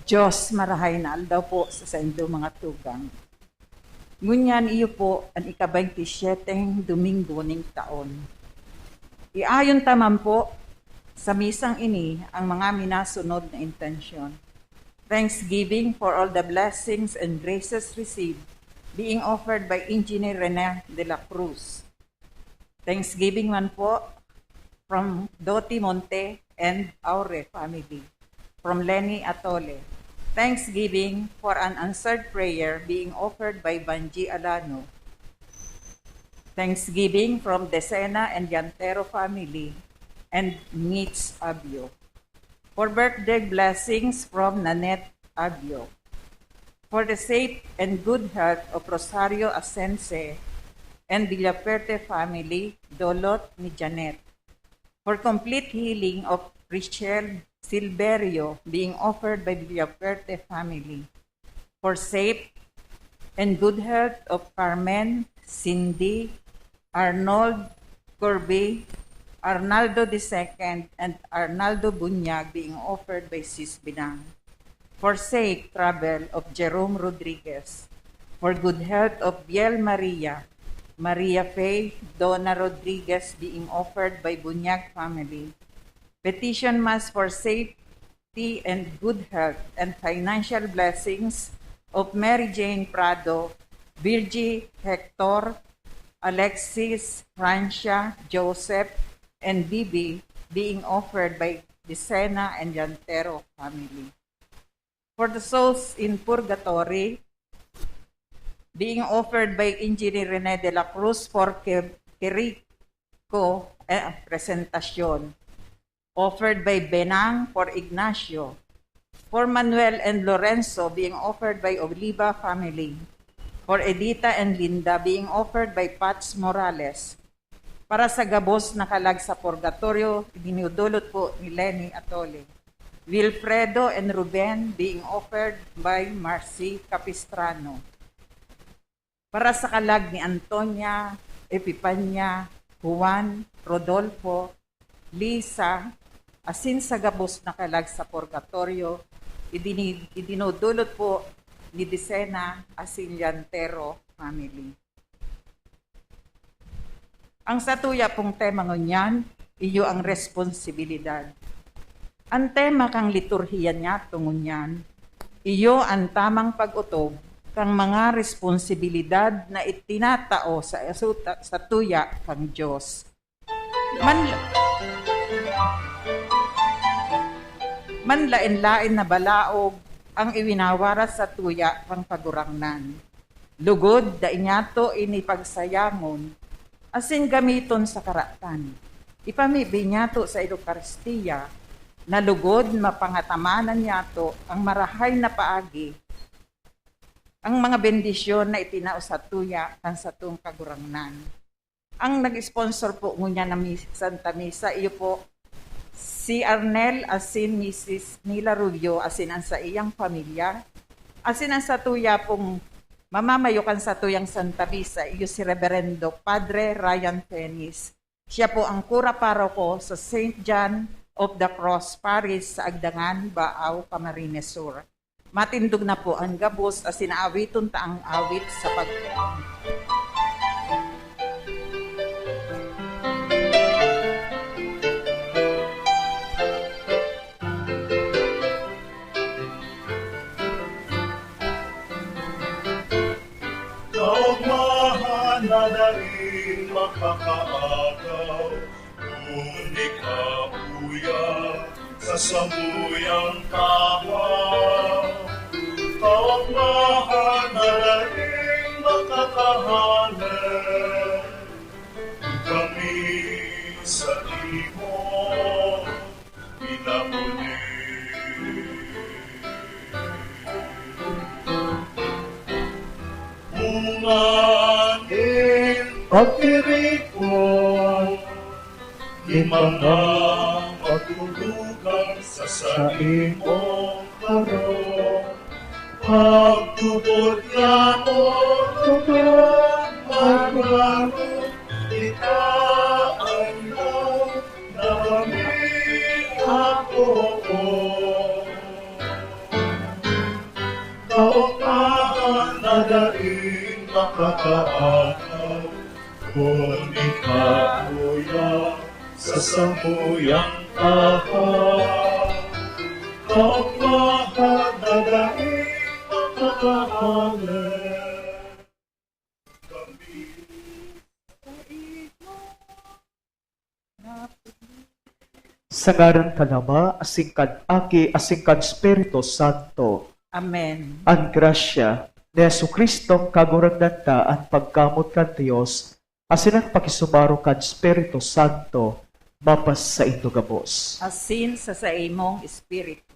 Diyos marahay na aldaw po sa indo mga tugang. Ngunyan iyo po ang ika-27 Domingo ning taon. Iayon taman po sa misang ini ang mga minasunod na intensyon. Thanksgiving for all the blessings and graces received being offered by Engineer Rene de la Cruz. Thanksgiving man po from Doti Monte and Aure family. From Lenny Atole. Thanksgiving for an answered prayer being offered by Banji Alano. Thanksgiving from Decena and Yantero family and Mitch Abio. For birthday blessings from Nanette Abio. For the safe and good health of Rosario Asense and Villaperte family, Dolot ni Janet. For complete healing of Richelle Silverio being offered by Villaperte family. For safe and good health of Carmen, Cindy, Arnold Corby, Arnaldo II, and Arnaldo Bunyag being offered by Sis Binang. For safe travel of Jerome Rodriguez. For good health of Biel Maria, Maria Faye, Donna Rodriguez being offered by Bunyag family. Petition Mass for safety and good health and financial blessings of Mary Jane Prado, Virgie Hector, Alexis, Francia, Joseph, and Bibi being offered by Decena and Yantero family. For the souls in purgatory, being offered by Engineer Rene de la Cruz for Quirico Presentacion. Offered by Benang for Ignacio. For Manuel and Lorenzo being offered by Oliva family. For Edita and Linda being offered by Pats Morales. Para sa gabos na kalag sa purgatorio, dinudulot po ni Lenny Atole. Wilfredo and Ruben being offered by Marcy Capistrano. Para sa kalag ni Antonia, Epipania, Juan, Rodolfo, Lisa, asin sa gabos na kalag sa purgatorio, idinudulot po ni Decena asin Yantero family. Ang satuya pong tema ngunyan, iyo ang responsibilidad. Ang tema kang liturhiyan niya tungunyan, iyo ang tamang pag-utob kang mga responsibilidad na itinatao sa tuya kang Diyos. Manlain-lain na balaog ang iwinawara sa tuya pang pagurangnan. Lugod da inyato ini pagsayangon, asin gamiton sa karatan. Ipamibi nyato sa Eucharistia, na lugod mapangatamanan nyato ang marahay na paagi, ang mga bendisyon na itinao sa tuya kan sa tuong kagurangnan. Ang nag-sponsor po ngunya na Santa Misa, iyo po si Arnel asin Mrs. Nila Rubio asin ang sa iyang pamilya, asin ang sa tuya pong mamamayukan sa tuyang Santa Misa, iyo si Reverendo Padre Ryan Penis. Siya po ang kura paroko sa St. John of the Cross Parish sa Agdangan, Baaw, Camarines Sur. Matindog na po ang gabos asin awiton ta ang awit sa pag na rin makakaagaw kung di ka uya sa samuyang tawa. Kaugmahan na rin makakahanap kung kami sa imo pinapuli. Umanin pagtiripon, di mga matulugan sa imong harong. Pagtubod niya mo, tubod, maglaro, itaan na kami ako. Kaupahan na daing makakaagaw, kung ikakuya sa sambuyang tahanan. Kaupahan na daing makakahanap, kami Sa ngaran kanama, asingkad Aki, asingkad Espiritu Santo, Amen. ang grasya ni Jesucristo kaguragdan ta ang pagkamot kan Dios, asin ang pakisumaro kan Espiritu Santo, mapas sa ito gabos. Asin sa imong espiritu.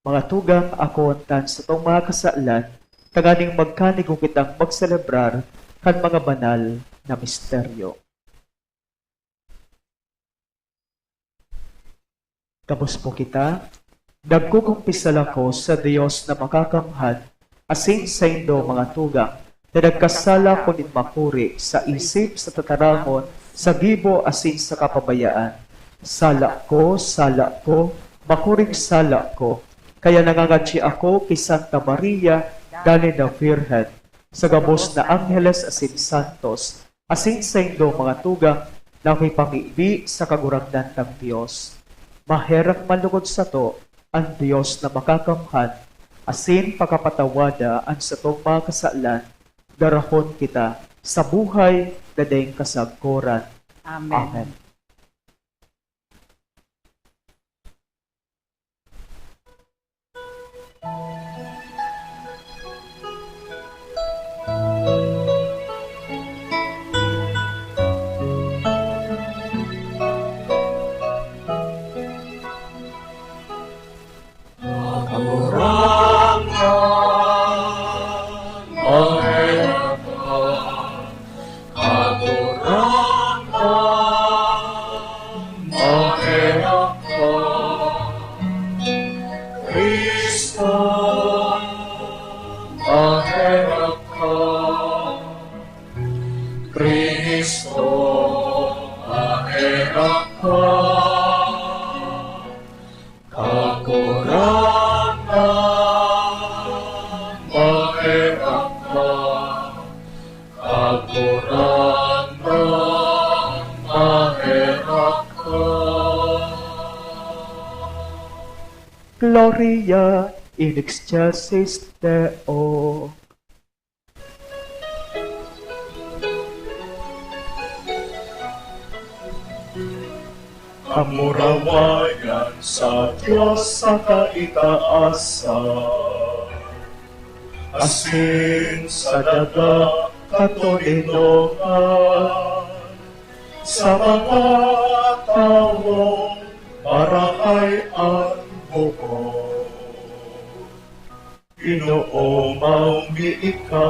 Mga tugang ako antan sa tong mga kasalan, taganing magkanig kung kitang magselebrar kan mga banal na misteryo. Tapos po kita, nagkukumpisal ako sa Diyos na makakamhan, asin sa indo mga tugang, na nagkasala ko nin makuri sa isip, sa tataramon, sa gibo, asin sa kapabayaan. Sala ko, makuring sala ko, kaya nangangatsi ako kay Santa Maria, dali na Virgen, sa gabos na Angeles asin Santos, asin sa indo mga tugang, na may pangibi sa kagurangdan ng Diyos. Maherang malugod sa to, ang Diyos na makakamhan, asin pagkapatawada ang sa tong mga kasalan, darahon kita sa buhay na dayang kasagkoran. Amen. Amen. Gloria in excelsis Deo. Kamurawayan sa Diyos sa kaitaasan, asin sa daga katolinongan, sa mga taong marakay ang buo. Inoomaw mi ika,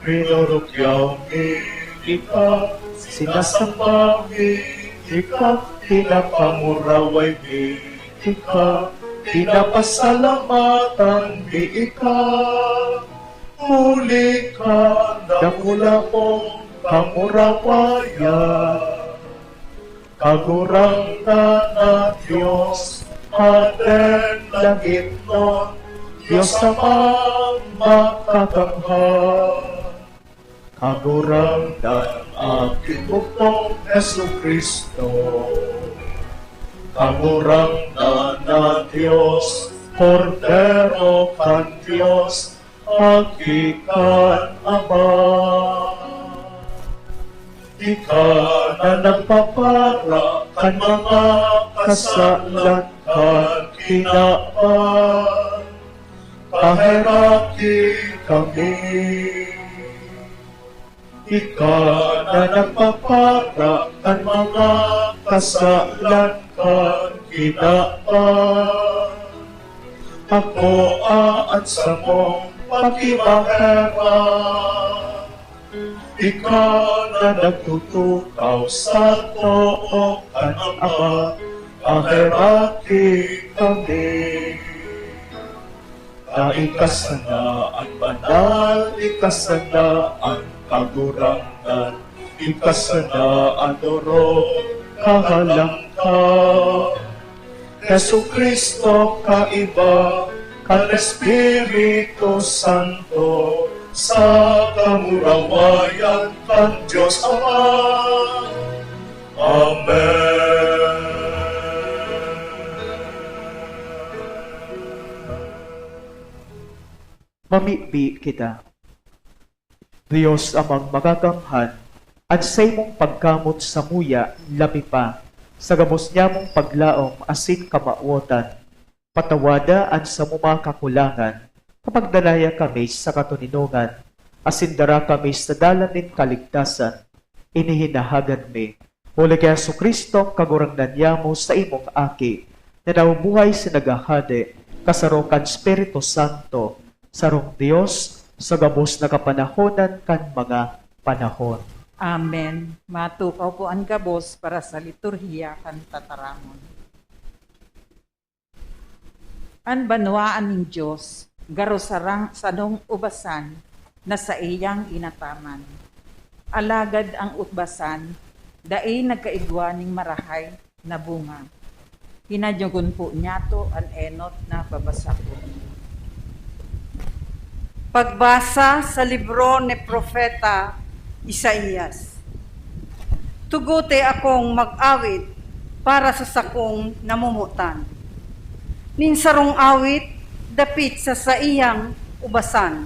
rinurukyaw mi ika, sinasamba mi ika, pinapamuraway mi ika, pinapasalamatan mi ika. Huli ka, dakula kong kamurawayan, kagurangdan na Diyos, Aten langit nun, Diyos amang makakamhan. Kagurangdan aking bukong Jesucristo, kagurangdan na Diyos, Kordero kan Diyos, hakikan Ama. Ika na nagpapara kan mga kasalan kan kinaan, kaheraki kami. Ika na nagpapara kan mga kasalan kan kinaan, ako aansa mong pagkimaheran. Ikaw na nagtutukaw sa too kan Ama, aheraki kami. Na ikasana ang banal, ikasana ang kagurangan, ikasana ang doro, kahalangkan. Jesucristo kaiba, kan Espiritu Santo, sa kamurawayan kan Diyos Ama. Amen. Mamibi kita. Diyos amang magagamhan, at sa imong pagkamot sa muya, labi pa, sa gamos niya mong paglaom asin kamauotan, patawada an sa mga kakulangan, kapag dalaya kami sa katuninungan, asin dara kami sa dalan din kaligtasan, inihinahagan mi. Uli kaya Kristo kagurangnan niya mo sa imong aki, na naumuhay sa nagahade, kasarokan Espiritu Santo, sarong Dios, sa gabos na kapanahonan kan mga panahon. Amen. Matukaw po ang gabos para sa liturhiya kan tataramon. An banwaan ng Diyos, garo sarang sanong ubasan, na sa iyang inataman. Alagad ang utbasan, dai nagkaigwa ning marahay na bunga. Hinadyugon po niya to an enot na babasakon. Pagbasa sa libro ni Propeta Isaías. Tuguti akong mag-awit para sa sakong namumutan. Ninsarong awit, dapit sa saiyang ubasan.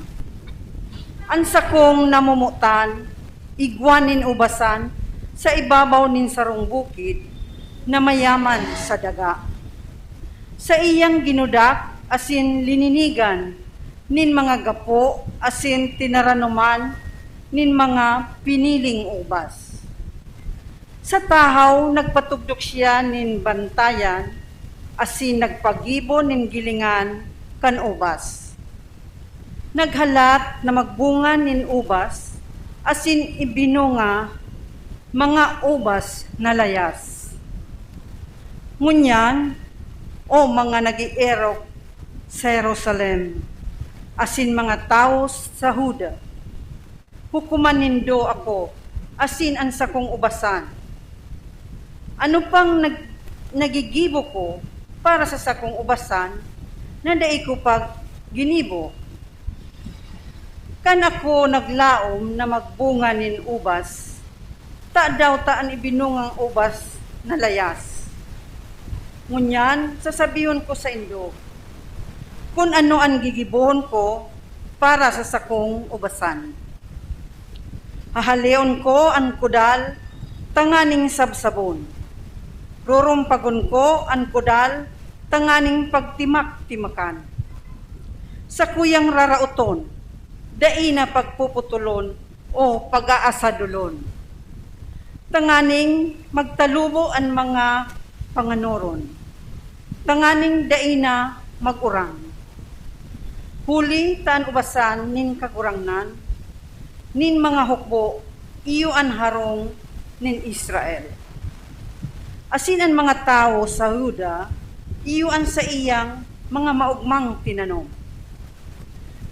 Ang sakong namumutan, igwanin ubasan, sa ibabaw ninsarong bukid, na mayaman sa daga. Sa iyang ginudak, asin lininigan, nin mga gapo, asin tinaranuman, nin mga piniling ubas. Sa tahaw, nagpatugdok siya nin bantayan, asin nagpagibo nin gilingan kan ubas. Naghalat na magbunga nin ubas, asin ibinunga mga ubas na layas. Ngunyan, o mga nag-ierok sa Jerusalem, asin mga tao sa Huda, hukuman nindo ako, asin ang sakong ubasan. Ano pang nagigibo ko para sa sakong ubasan, na dai ko pag ginibo? Kan ako naglaom na magbunga nin ubas, ta daw taan ibinungang ubas na layas. Ngunyan, sasabihin ko sa indo, kung ano ang gigibuhon ko para sa sakong ubasan. Hahalion ko ang kudal, tanganing sabsabon. Rurumpagon ko ang kudal, tanganing pagtimak-timakan. Sa kuyang rarauton, dai na pagpuputulon o pag-aasadulon. Tanganing magtalubo ang mga panganoron. Tanganing dai na magurang. Huli taan ubasan nin kagurangnan, nin mga hukbo, iyo an harong nin Israel. Asin ang mga tao sa Huda, iyo an sa iyang mga maugmang tinanom.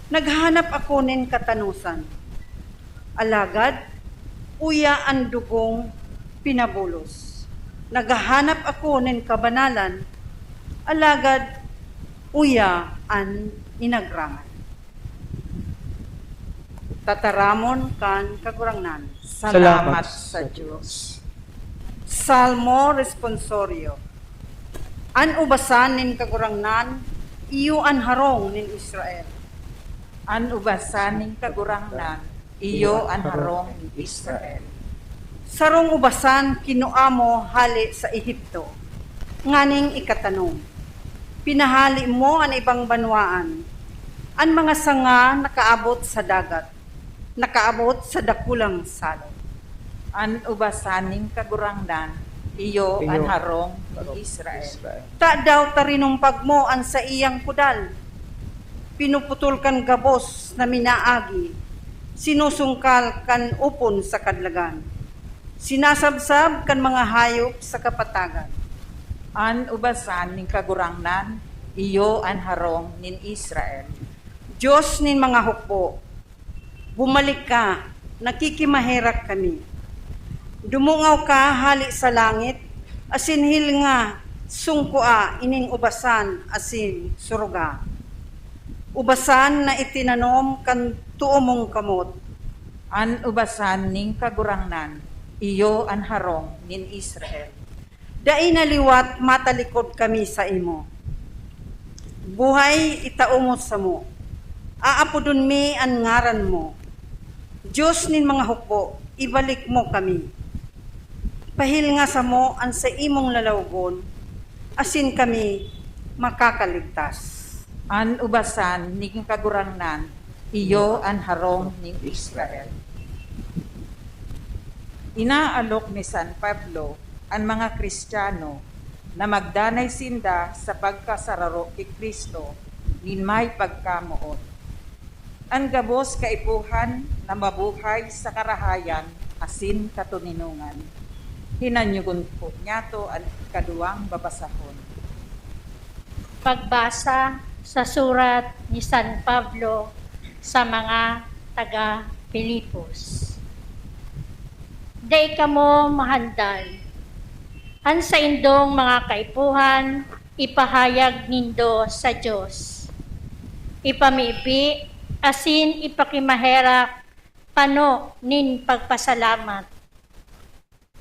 Naghanap ako nin katanusan. Alagad, uya ang dugong pinabulos. Naghahanap ako nin kabanalan. Alagad, uya ang inagrangan. Tataramon kan kagurangnan. Salamat sa Diyos. Salmo responsorio. An ubasan nin kagurangnan, iyo an harong nin Israel. An ubasan ning kagurangnan, iyo an harong ni Israel. Sarong ubasan kinuamo hali sa Ehipto, nganing ikatanong. Pinahali mo ang ibang banwaan, ang mga sanga nakaabot sa dagat, nakaabot sa dakulang salot. An ubasan ning kagurangnan, iyo an harong ni Israel. Ta daw tarinumpag mo ang sa iyang kudal, pinuputol kan gabos na minaagi, sinusungkal kan upon sa kadlagan, sinasabsab kan mga hayop sa kapatagan. An ubasan ning kagurangnan, iyo an harong nin Israel. Diyos nin mga hukbo, bumalik ka, nakikimaherak kami. Dumungaw ka hali sa langit, asin hilinga, sungkua, ining ubasan, asin suruga. Ubasan na itinanom kan tuomong kamot. An ubasan ning kagurangnan, iyo an harong nin Israel. Dai naliwat matalikod kami sa imo. Buhay itaumot sa mo. Aapudon mi ang ngaran mo. Diyos nin mga hukbo, ibalik mo kami. Pahil nga sa mo ang sa imong lalawgon, asin kami makakaligtas. An ubasan ning kagurangnan, iyo an harong ning Israel. Inaalok ni San Pablo ang mga Kristiyano na magdanay sinda sa pagkasararo kay Kristo nin may pagkamuot. Ang gabos kaipuhan na mabuhay sa karahayan asin katuninungan. Hinanyugon po niya to ang kaduwang babasahon. Pagbasa sa surat ni San Pablo sa mga taga-Pilipos. Day kamo mahandal. An sa indong mga kaipuhan, ipahayag nindo sa Diyos. Ipamipi, asin ipakimaherak, pano nin pagpasalamat.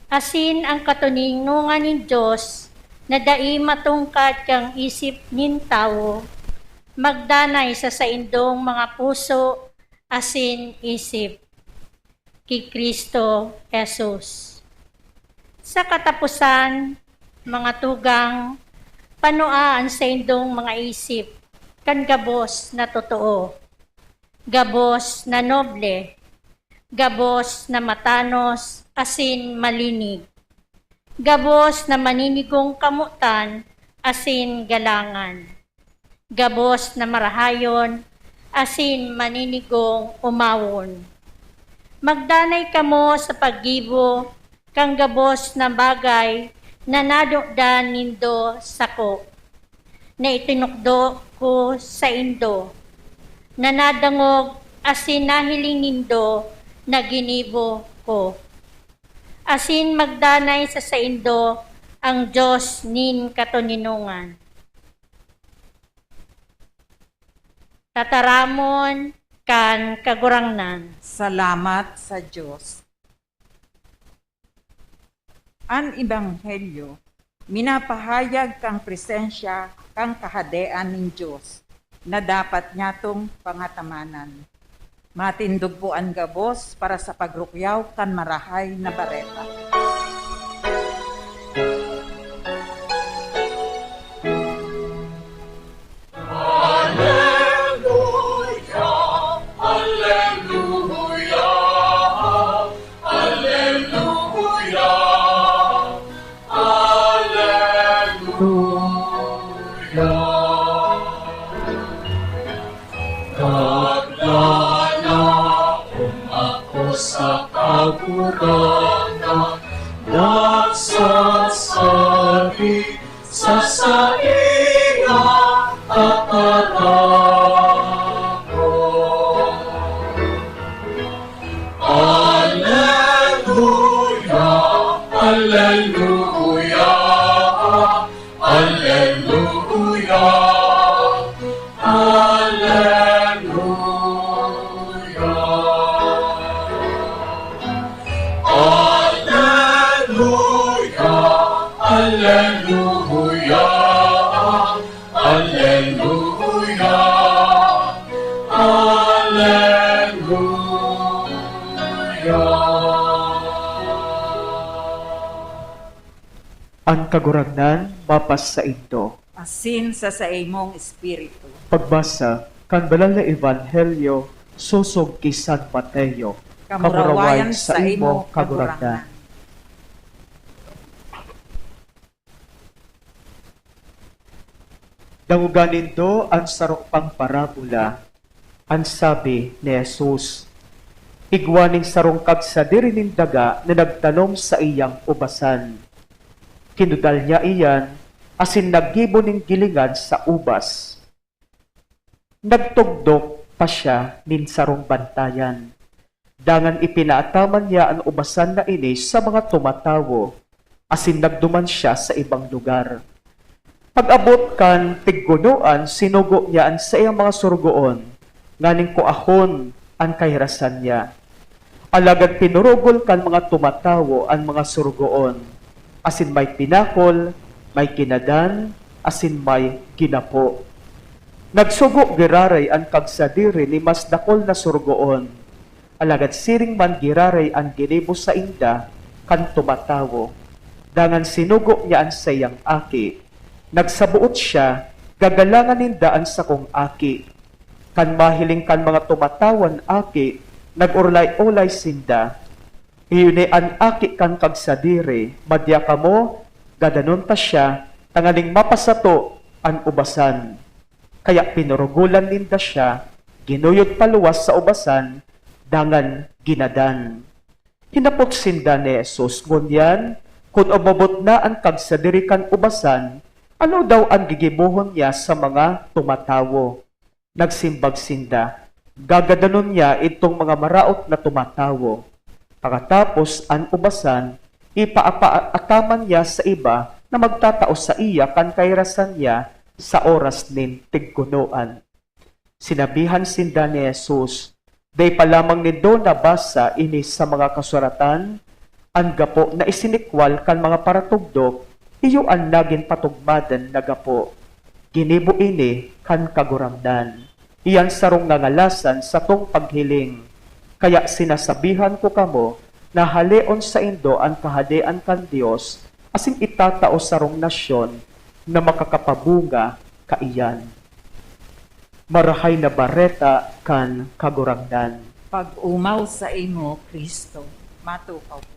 Asin ang katuninungan ni Diyos, na dai matungkad kang isip nin tao, magdanay sa saindong mga puso, asin isip, kay Kristo Jesus. Sa katapusan, mga tugang, panuaan sa indong mga isip, kan gabos na totoo, gabos na noble, gabos na matanos, asin malinig, gabos na maninigong kamutan, asin galangan, gabos na marahayon, asin maninigong umawon. Magdanay kamo sa paggibo, kang gabos na bagay na nadukdan nindo sako, na itinukdo ko sa indo, na nadangog asin nahiling nindo na ginibo ko. Asin magdanay sa indo ang Diyos nin katuninungan. Tataramon kan kagurangnan. Salamat sa Diyos. An Ebanghelyo, minapahayag kang presensya kang kahadean ng Diyos na dapat nyatong pangatamanan. Matindog po ang gabos para sa pagrukyaw kan marahay na bareta. Sa kagurangnan, nagsasabi sa sainga at tarangon. Alleluia, alleluia, alleluia, Alleluia, alleluia, alleluia. Ang kagurangnan mapas sa ito. Asin sa imong espiritu. Pagbasa kan banal na ebanghelyo susog ki San Mateo. Kamurawayan sa imo kagurangnan. Danguganin do ang sarok pang parabola, ang sabi ni Jesus, igwaning sarongkag sa dirining daga na nagtanom sa iyang ubasan. Kinudal niya iyan, asin naggibo ning gilingan sa ubas. Nagtugdok pa siya nin sarong bantayan. Dangan ipinaataman niya ang ubasan na ini sa mga tumatawo, asin nagduman siya sa ibang lugar. Pag-abot kan tiggunuan, sinugo niya ang sa iyang mga surugoon, nganing kuahon ang kahirasan niya. Alagad pinurugol kan mga tumatawo ang mga surugoon, asin may pinakol, may kinadan, asin may ginapo. Nagsugo giraray ang kagsadiri ni mas dakol na surugoon, alagad siring man giraray ang ginibo sa inda kan tumatawo. Dangan sinugo niya ang sayang aki. Nagsabuot siya, gagalangan ninda ang sakong aki. Kan mahiling kan mga tumatawan aki, nag-urlay-ulay sinda. Iyuni an aki kan kagsadiri, madya ka mo, gadanon ta siya, tangaling mapasato ang ubasan. Kaya pinurugulan ninda siya, ginuyod paluwas sa ubasan, dangan ginadan. Hinapot sinda ni Jesus, ngunyan, kung umabot na ang kagsadiri kan ubasan, ano daw ang gigibuhon niya sa mga tumatawo? Nagsimbag sinda, gagadanon niya itong mga maraot na tumatawo. Pagkatapos ang ubasan, ipaapaataman niya sa iba na magtatao sa iya kan kairasan niya sa oras nin tiggunuan. Sinabihan sinda ni Jesus, day pa lamang nindo nabasa ini sa mga kasuratan, ang gapo na isinikwal kan mga paratugdok, iyo ang naging patugmadan na gapo. Ginibo ini kan kaguramdan. Iyan sarong ngangalasan sa tong paghiling. Kaya sinasabihan ko kamo na haleon sa indo ang kahadean kan Dios asing itatao sarong nasyon na makakapabunga kaiyan. Marahay na bareta kan kaguramdan. Pag-umaw sa imo, Kristo. Matukaw po.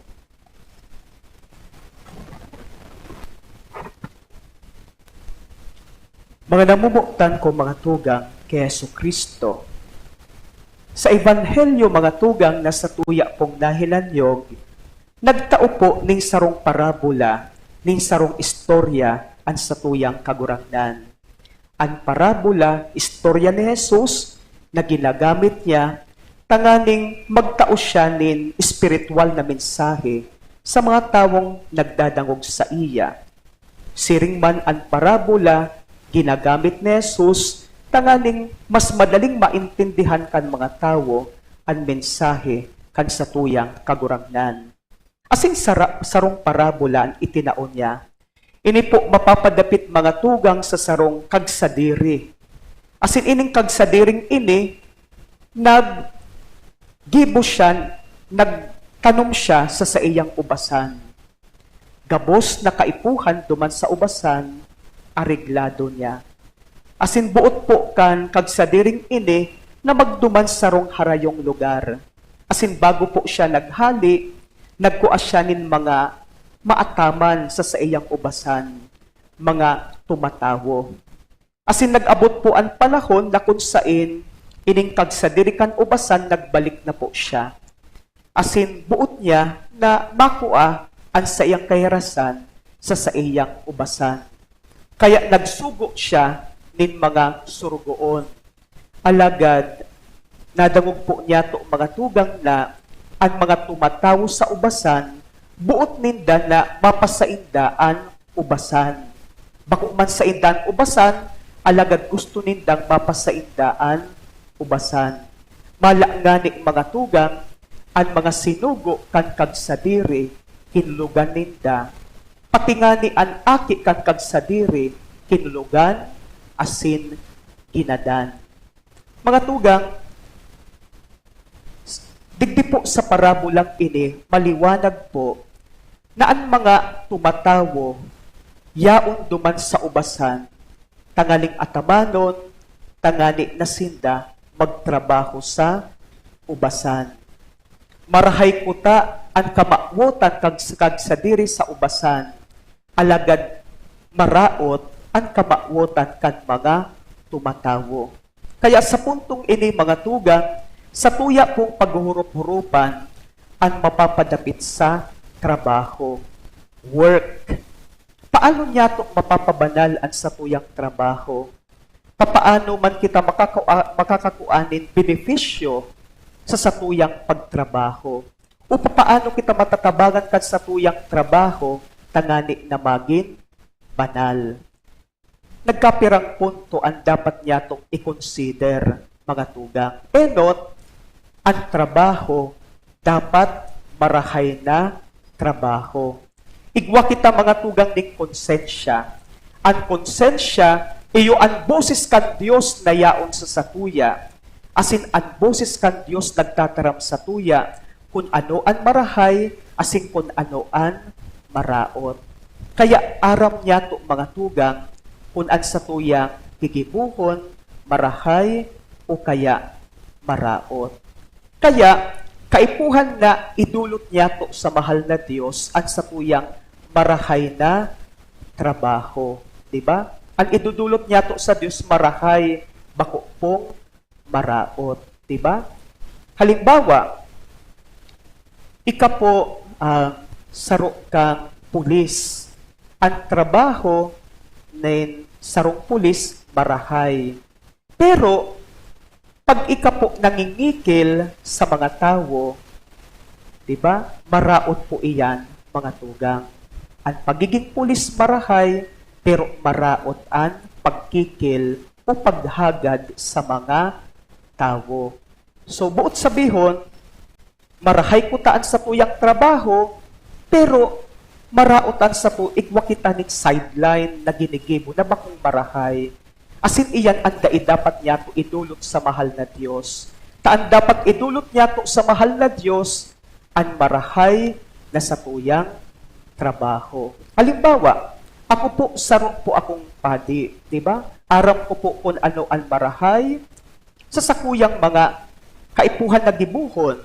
Mga namumuktan ko mga tugang kay Yesu Kristo. Sa Ebanghelyo mga tugang na sa tuya pong nahilanyog, nagtao po ning sarong parabola, ning sarong istorya ang sa tuyang kagurangnan. Ang parabola, istorya ni Jesus na ginagamit niya, tanganing magtao siya nin espiritual na mensahe sa mga tawong nagdadangog sa iya. Siring man ang parabola, ginagamit ni Jesus, tanganing mas madaling maintindihan kan mga tao ang mensahe kan sa tuyang kagurangnan. Asing sarong parabola ang itinaon niya, ini po mapapadapit mga tugang sa sarong kagsadiri. Asin ining kagsadiring ini, naggibo siya, nagtanom siya sa iyang ubasan. Gabos na kaipuhan duman sa ubasan, areglado niya. Asin buot po kan kagsadiring ini na magduman sarong harayong lugar. Asin bago po siya naghali, nagkuas siya nin mga maataman sa iyang ubasan, mga tumatawo. Asin nag-abot po ang panahon na kung sain, ining kagsadiri kan ubasan, nagbalik na po siya. Asin buot niya na makua ang sa iyang kahirasan sa iyang ubasan. Kaya nagsugo siya nin mga surugoon. Alagad, nadangog po niya to mga tugang na ang mga tumatawo sa ubasan, buot ninda na mapasainda ang ubasan. Bako man sa indan ubasan, alagad gusto nindang mapasainda ang ubasan. Malangani mga tugang, ang mga sinugo kan kagsadiri, hinlugan ninda, pati nga ni an aki kan kagsadiri, kinulugan, asin, ginadan. Mga tugang, digdi po sa parabolang ini, maliwanag po na ang mga tumatawo, yaon duman sa ubasan, tangaling atamanon, tangani na sinda, magtrabaho sa ubasan. Marahay kuta ang kamawotan kagsadiri sa ubasan, alagad maraot ang kamawotan kan mga tumatawo. Kaya sa puntong ini mga tugang, sa tuya pong paghuhurup-hurupan ang mapapadapit sa trabaho, work. Paano niya ito mapapabanal ang sa tuyang trabaho? Paano man kita makakakuanin benepisyo sa satuyang pagtrabaho? O paano kita matatabagan kan sa tuyang trabaho tangani na maging banal? nagkapirang punto ang dapat niya itong i-consider, mga tugang. Enot, ang trabaho dapat marahay na trabaho. Igwa kita mga tugang ng konsensya. Ang konsensya, iyo ang boses kan Dios na yaon sa satuya. Asin ang boses kan Dios nagtataram sa tuya, kung ano ang marahay, asin kung ano ang maraot. Kaya aram niya to mga tugang, kung ang satuya gigibuhon, marahay, o kaya maraot. Kaya, kaipuhan na idulot niya to sa mahal na Diyos ang satuyang marahay na trabaho. Diba? Ang idudulot niya to sa Diyos marahay, bako pong maraot. Diba? Halimbawa, ika po saro kang pulis. Ang trabaho ng sarong pulis, marahay. Pero, pag ika po nangingikil sa mga tao, diba? Maraot po iyan, mga tugang. Ang pagiging pulis marahay, pero maraot ang pagkikil o paghagad sa mga tao. So, buot sabihon, marahay ko taan sa tuyang trabaho, pero maraotan sa po, igwa kita ng sideline na ginigibo na bakong marahay. Asin iyan ang dapat niya to idulot sa mahal na Diyos. Taan dapat idulot niya to sa mahal na Diyos ang marahay na sa tuyang trabaho. Halimbawa, ako po, sarong po akong padi, di ba? Aram ko po kung ano ang marahay sa sakuyang mga kaipuhan na gibuhon.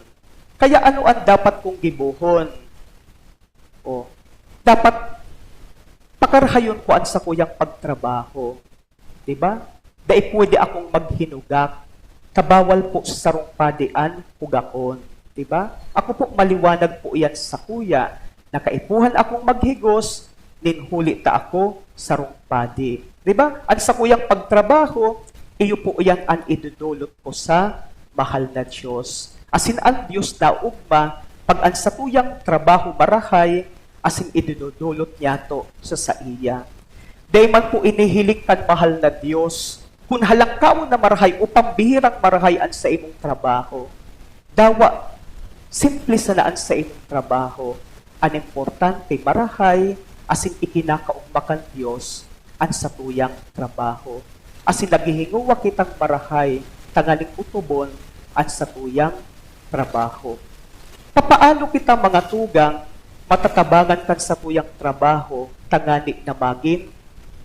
Kaya ano ang dapat kong gibuhon? O, dapat pakarahayon ko ang sakuyang pagtrabaho. Diba? Dahil pwede akong maghinugak. Kabawal po sa sarong padian, hugakon. Diba? Ako po maliwanag po iyan sa kuya. Nakaipuhan akong maghigos, ninhuli ta ako sarong padi. Diba? Ang sa kuyang pagtrabaho, iyo po iyan ang idudulot ko sa mahal na Diyos. Asin ang Diyos na ugma, pag ang sa tuyang trabaho marahay, asin idudulot niya to sa iya. Dahil man po inihiling kan mahal na Diyos, kung halangkaw na marahay o pambihirang marahayan sa imong trabaho, dawa, simple sa naan sa imong trabaho, ang importante marahay, asin ikinakaugmakan Diyos, ang satuyang trabaho. Asin naghihinguwa kitang marahay, tangaling utubon, ang satuyang trabaho. Papaano kita mga tugang, matatabangan kan sa tuyang trabaho, tangani na maging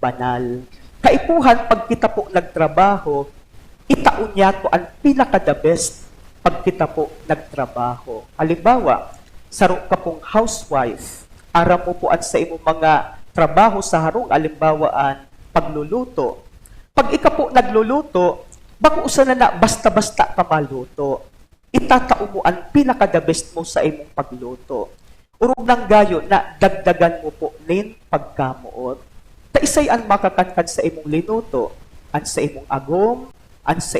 banal. Kaipuhan, pag kita po nagtrabaho, itaon niya to ang pinaka-the best pag kita po nagtrabaho. Halimbawa, saro ka pong housewife, aram mo po ang sa imong mga trabaho sa harong, alimbawaan, pagluluto. Pag ika po nagluluto, bako usa na basta-basta ka maluto. Itatao mo ang pinaka-the best mo sa imong pagluto. Urog ng gayo na dagdagan mo po nin pagkamuot. Taisay ang makakankan sa imong linuto, an sa imong agom, an sa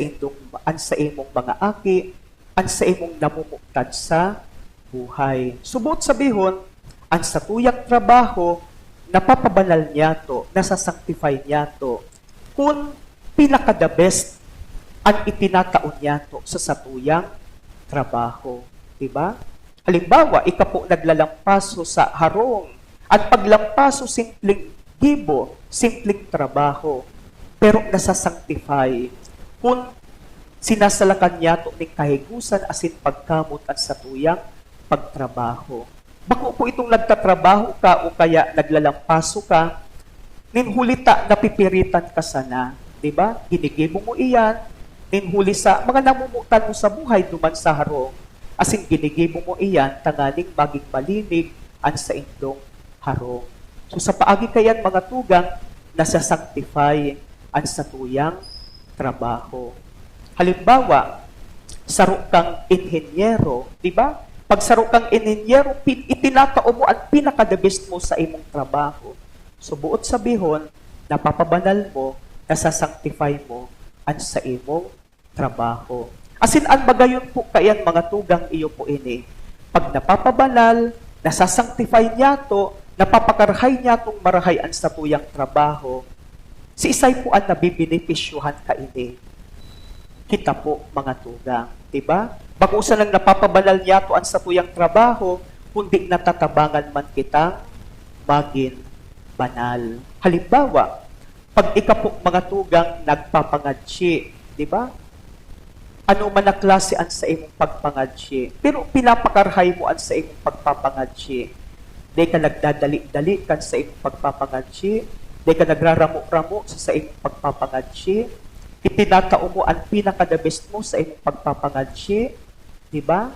imong mga aki, an sa imong namumutad sa buhay. Subot sabihon, ang sa tuyang trabaho, napapabanal niya to, nasasanctify niya to, kung pinaka-the best ang itinataon niya to sa satuyang trabaho. Diba? Halimbawa, ika po naglalampaso sa harong, at paglampaso simpleng gibo, simpleng trabaho, pero nasasanctify. Kung sinasalakan niya to ng kahigusan asin pagkamot at satuyang pagtrabaho. Bako po itong nagtatrabaho ka o kaya naglalampaso ka, ninhulita napipiritan ka sana. Diba? Ginigibo mo iyan, ninhuli sa mga namumutan mo sa buhay duman sa harong, asin ginigibo mo iyan, tangaling maging malinig ang sa indong harong. So sa paagi kayan mga tugang, nasa-sanctify ang satuyang trabaho. Halimbawa, saro kang inhenyero, di ba? Pag saro kang inhenyero, itinatao mo ang pinaka-the best mo sa imong trabaho. So buot sabihon, napapabanal mo, nasa-sanctify mo ang sa imong trabaho. Asin ang bagayon po kayan mga tugang iyo po ini. Pag napapabanal, nasa-sanctify niya to, napapakarhay niya itong marahayan sa tuyang trabaho, Si isay po ang nabibenepisyuhan kaini. Kita po mga tugang, diba? Bagusa lang napapabanal niya to ang sa tuyang trabaho, kundi natatabangan man kitang maging banal. Halimbawa, pag ika po mga tugang nagpapangadsi, diba? Ano man na klase ang sa imong pagpangadsi, pero pinapakarhay mo ang sa imong pagpapangadsi. Di ka nagdadali-dali kan sa imong pagpapangadsi, di ka nagraramo-ramo sa imong pagpapangadsi, itinatao mo ang pinaka-the best mo sa imong pagpapangadsi, di ba?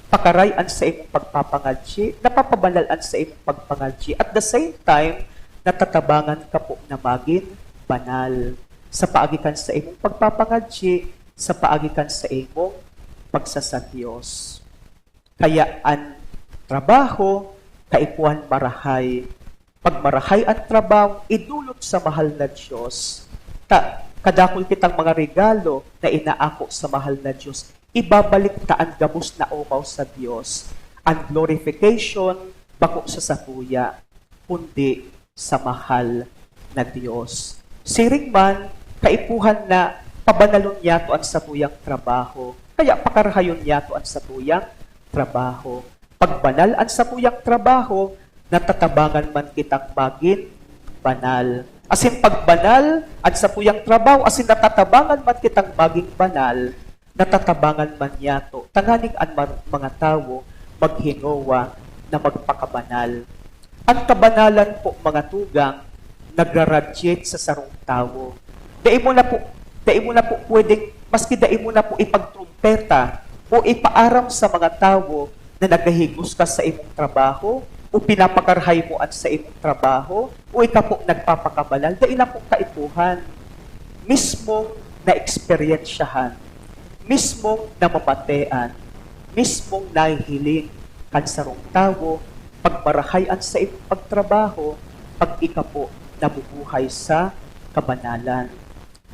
Pakarayan sa imong pagpapangadsi, napapabanalan sa imong pagpangadsi. At the same time, natatabangan ka po na maging banal sa paagikan sa imong pagpapangadsi, sa paagikan sa imong pagsasadyos. Kaya ang trabaho, kaipuhan marahay. Pag marahay ang trabaho, idulot sa mahal na Diyos. Kadakol kitang mga regalo na inaako sa mahal na Diyos, ibabalik ta ang gabos na umaw sa Diyos. Ang glorification, bako sa sapuya, kundi sa mahal na Diyos. Siring man, kaipuhan na pabanalon niya to ang sapuyang trabaho. Kaya pakarahayon niya to ang sapuyang trabaho. Pagbanal ang sapuyang trabaho, natatabangan man kitang maging banal. Asin pagbanal ang sapuyang trabaho, asin natatabangan man kitang maging banal, natatabangan man niya to. Tanganing ang mga tao maghingawa na magpakabanal. Ang kabanalan po mga tugang, nagraradiate sa sarong tao. Dahil mo na po pwedeng, maski dahil mo na po ipagtrumpeta o ipaaram sa mga tao na nagahigos ka sa imong trabaho o pinapakarhay mo at sa imong trabaho o ikaw po nagpapakabalal, dahil na po kaipuhan. Mismong na-eksperyensyahan, mismong namapatean, mismong nahihiling kan sarong tao, pagmarahayan sa imong pagtrabaho, pag ika po nabubuhay sa kabanalan.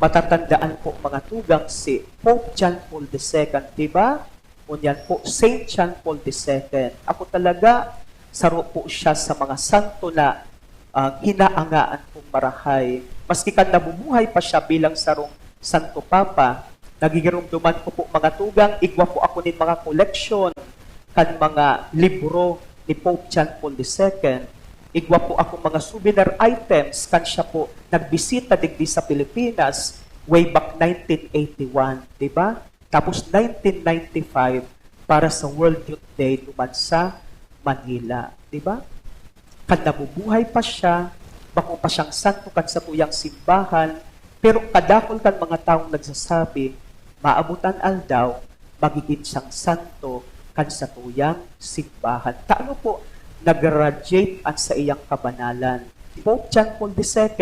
Matatandaan po mga tugang si Pope John Paul II, diba? Unyan po, Saint John Paul II. Ako talaga, saro po siya sa mga santo na hinaangaan pong marahay. Maski kan nabubuhay pa siya bilang sarong Santo Papa, nagigirumduman ko po mga tugang, igwa po ako ng mga collection, kan mga libro ni Pope John Paul II. Igwa po ako mga souvenir items kan siya po nagbisita digdi sa Pilipinas way back 1981, di ba? Tapos 1995 para sa World Youth Day naman sa Manila, di ba? Kan nabubuhay pa siya, bako pa siyang santo kan sa tuyang simbahan, pero kadakol kan mga taong nagsasabi, maabutan aldaw, magiging siyang santo kan sa tuyang simbahan. Taano po, nag-radiate ang sa iyang kabanalan. Pope John Paul II,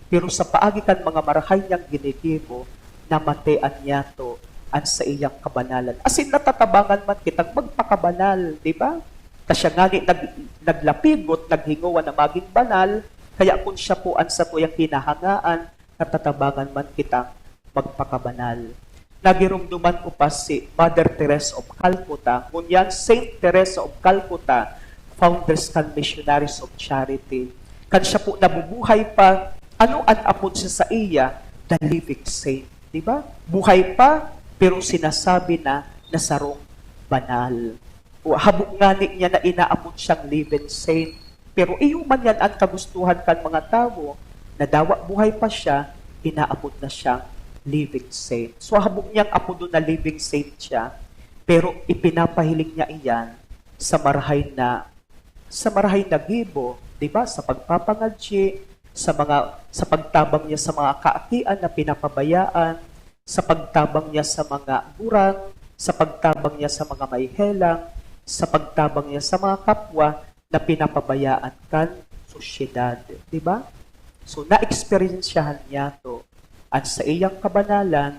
pero sa paagi kan mga marahay niyang ginigibo, namatean niya to ang sa iyang kabanalan. As in, natatabangan man kitang magpakabanal, di ba? Kasi nga naglapigot, naghingawa na maging banal, kaya kung siya po ang sa tuyang hinahangaan, natatabangan man kitang magpakabanal. Nagirumduman ko pa si Mother Teresa of Calcutta, ngunyan Saint Teresa of Calcutta, Founders and Missionaries of Charity. Kan siya po nabubuhay pa, ano ang apod siya sa iya? The living saint. Diba? Buhay pa, pero sinasabi na nasarong banal. O habok nga niya na inaapod siyang living saint. Pero iyo man yan ang kagustuhan kan mga tao, na dawa buhay pa siya, inaapod na siyang living saint. So habok niyang apod na living saint siya, pero ipinapahiling niya iyan sa marahay na gibo, 'di ba? Sa pagpapangadji, sa pagtabang niya sa mga kaakian na pinapabayaan, sa pagtabang niya sa mga burang, sa pagtabang niya sa mga mayhelang, sa pagtabang niya sa mga kapwa na pinapabayaan kan sosyedad, 'di ba? So na-experiensyahan niya to at sa iyang kabanalan,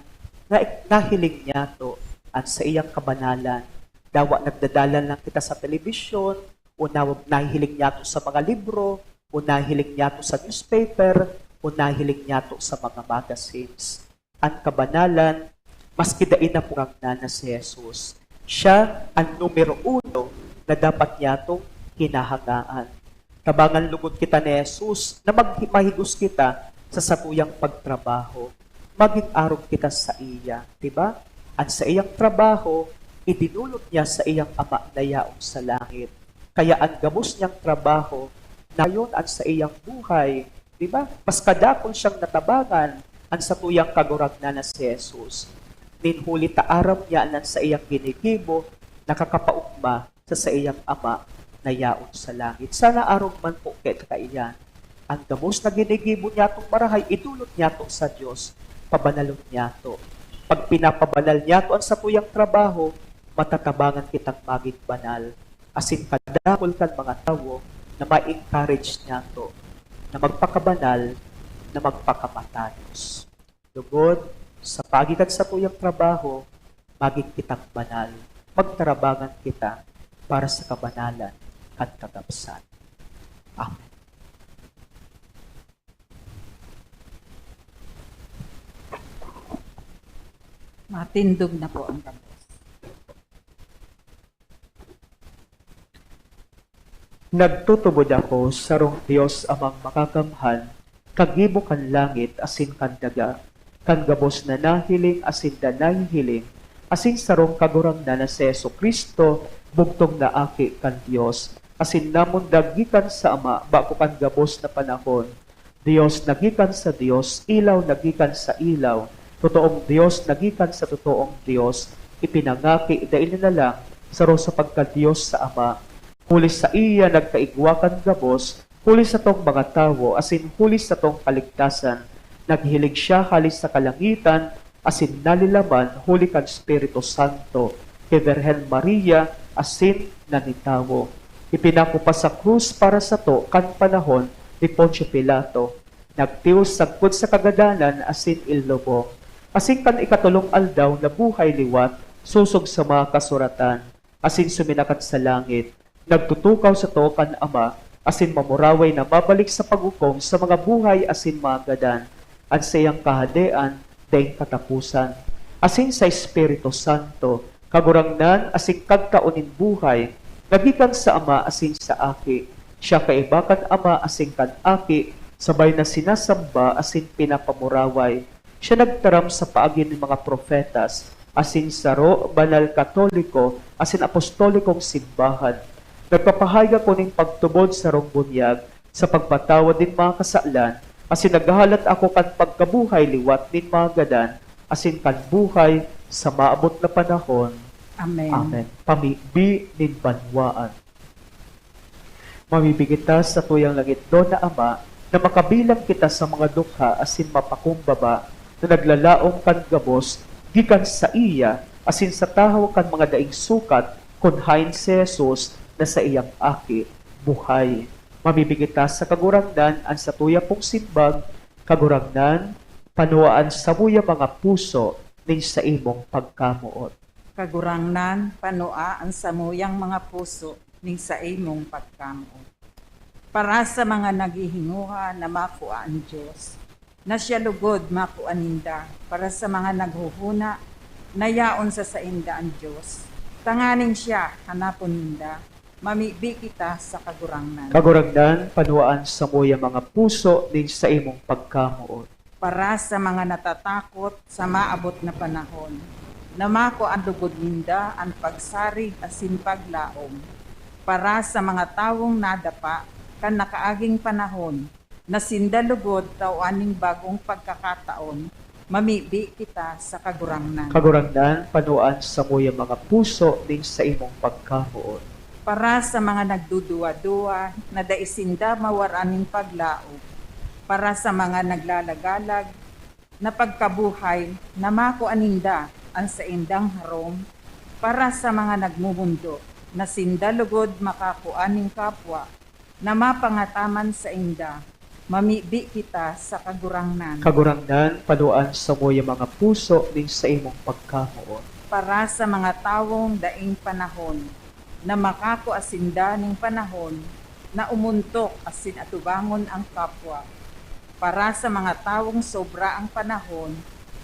nahiling niya to at sa iyang kabanalan. Dawa nagdadalan lang kita sa telebisyon, o nahihiling niya to sa mga libro, o nahihiling niya to sa newspaper, o nahihiling niya to sa mga magazines. Ang kabanalan, maski dain na po ang nana si Jesus. Siya ang numero 1 na dapat niya itong hinahangaan. Tabangan lugod kita ni Jesus na mahigos kita sa satuyang pagtrabaho, maging arog kita sa iya, diba? Ang sa iyang trabaho, idinulot niya sa iyang ama na yaong sa langit. Kaya ang gabos niyang trabaho, na yun ang sa iyang buhay, diba? Mas kadakon siyang natabangan, ang satuyang kaguragnan na si Jesus. Ninhuli taaram niya ang sa iyang ginigibo, nakakapaugma sa iyang ama na yaon sa langit. Sana arog man po kaiyan. Ang gamos na ginigibo niya itong marahay, idulot niya ito sa Diyos, pabanalon niya ito. Pag pinapabanal niya ito ang satuyang trabaho, matatabangan kitang maging banal. Asin kadakol kan mga tao na ma-encourage niya ito, na magpakabanal, na magpakamatanos. Lugod, sa pagitan sa tuyang trabaho, maging kitang banal. Magtarabangan kita para sa kabanalan at kagapsan. Amen. Matindog na po ang gabos. Nagtutubod ako sarong Dios amang makakamhan, kagibo kan langit asin kan daga, kan gabos na nahiling asin da nahihiling, asin sarong kagurang na si Yesu Kristo, bugtong na aki kan Dios, asin namon dagikan sa ama, bako kan gabos na panahon. Dios nagikan sa Dios, ilaw nagikan sa ilaw, totoong Dios nagikan sa totoong Dios, ipinangaki daili na lang, saro sa pagka-Dios sa ama, huli sa iya nagkaigwakan gabos, huli sa tong mga tao, asin huli sa tong kaligtasan, naghilig siya halis sa kalangitan, asin nalilaman, huli kan Espiritu Santo, kay Virgen Maria, asin nanitawo. Ipinakupa sa krus para sa to, kan panahon ni Poncio Pilato, nagtiwas sagpod sa kagadanan, asin ilubong. Asin kan ikatulong aldaw na buhay liwat, susog sa mga kasuratan, asin suminakat sa langit, nagtutukaw sa to kan ama, asin mamuraway na mabalik sa paghukom sa mga buhay asin mga gadan, at sa iyang kahadean, daing katapusan. Asin sa Espiritu Santo, kagurangnan asin kagkaunin buhay, nagikan sa ama asin sa aki, siya kaibakan ama asin kan aki, sabay na sinasamba asin pinapamuraway. Siya nagtaram sa paagin ng mga profetas, asin saro, banal katoliko, asin apostolikong simbahan. Nagpapahayag ko ning pagtubod sa rong bunyag, sa pagpatawad din mga kasalan, asin naghahalat ako kan pagkabuhay liwat din mga gadan, asin kan buhay sa maabot na panahon. Amen. Amen. Pamibi nin banwaan. Mamibigita sa tuyang langit do na ama, na makabilang kita sa mga dukha asin mapakumbaba, na naglalaong kan gabos, gikan sa iya, asin sa tahaw kan mga daing sukat, kunhain si Jesus, na sa iyang aki, buhay. Mamibigita sa kagurangnan, ang sa tuya pong simbag, kagurangnan, panuaan sa buya mga puso, nin sa imong pagkamuot. Kagurangnan, panua ang samuyang mga puso ning sa imong pagkamuot. Para sa mga naghihinguha na makuha ang Diyos, na siya lugod makuaninda, para sa mga naghuhuna, na yaon sa sainda ang Diyos. Tanganin siya, hanapon ninda, mamibi kita sa kagurangnan. Kagurangnan, panuaan sa muya mga puso, nin sa imong pagkamuot. Para sa mga natatakot sa maabot na panahon, na mako ang lugod ninda ang pagsarig asin paglaom. Para sa mga tawong nadapa, kan nakaaging panahon, na sindalugod tawaning bagong pagkakataon, mamibi kita sa kagurangnan. Kagurangnan, panuaan sa muya mga puso, nin sa imong pagkamuot. Para sa mga nagduduwa-duwa, na daisinda mawaraning paglaog. Para sa mga naglalagalag, na pagkabuhay, na mako aninda ang sa indang harom. Para sa mga nagmumundo, na sindalugod makakuaning kapwa, na mapangataman sa inda, mamibi kita sa kagurangnan. Kagurangnan, panuaan sa muya mga puso, nin sa imong pagkamuot. Para sa mga tawong daing panahon, na makakuasinda ning panahon, na umuntok asin atubangon ang kapwa. Para sa mga tawong sobra ang panahon,